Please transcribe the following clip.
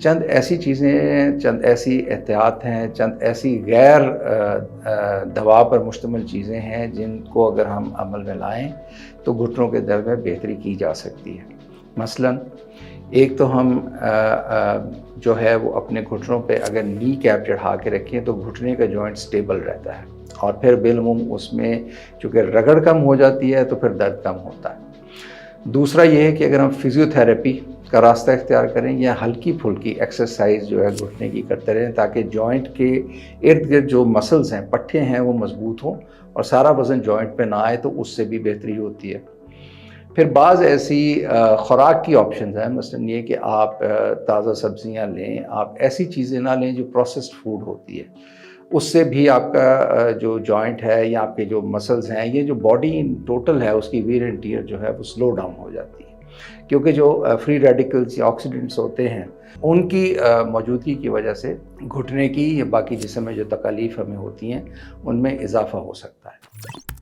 چند ایسی چیزیں، چند ایسی احتیاط ہیں، چند ایسی غیر دوا پر مشتمل چیزیں ہیں جن کو اگر ہم عمل میں لائیں تو گھٹنوں کے درد میں بہتری کی جا سکتی ہے۔ مثلاً ایک تو ہم جو ہے وہ اپنے گھٹنوں پہ اگر نی کیپ چڑھا کے رکھیں تو گھٹنے کا جوائنٹ سٹیبل رہتا ہے، اور پھر بالعموم اس میں چونکہ رگڑ کم ہو جاتی ہے تو پھر درد کم ہوتا ہے۔ دوسرا یہ ہے کہ اگر ہم فزیو تھراپی کا راستہ اختیار کریں یا ہلکی پھلکی ایکسرسائز جو ہے گھٹنے کی کرتے رہیں تاکہ جوائنٹ کے ارد گرد جو مسلز ہیں، پٹھے ہیں، وہ مضبوط ہوں اور سارا وزن جوائنٹ پہ نہ آئے، تو اس سے بھی بہتری ہوتی ہے۔ پھر بعض ایسی خوراک کی آپشنز ہیں، مثلاً یہ کہ آپ تازہ سبزیاں لیں، آپ ایسی چیزیں نہ لیں جو پروسیسڈ فوڈ ہوتی ہے، اس سے بھی آپ کا جو جوائنٹ ہے یا آپ کے جو مسلز ہیں، یہ جو باڈی ٹوٹل ہے اس کی ویئر اینڈ ٹیئر جو ہے وہ سلو ڈاؤن ہو جاتی ہے، کیونکہ جو فری ریڈیکلز یا آکسیڈنٹس ہوتے ہیں ان کی موجودگی کی وجہ سے گھٹنے کی یا باقی جسم میں جو تکالیف ہمیں ہوتی ہیں ان میں اضافہ ہو سکتا ہے۔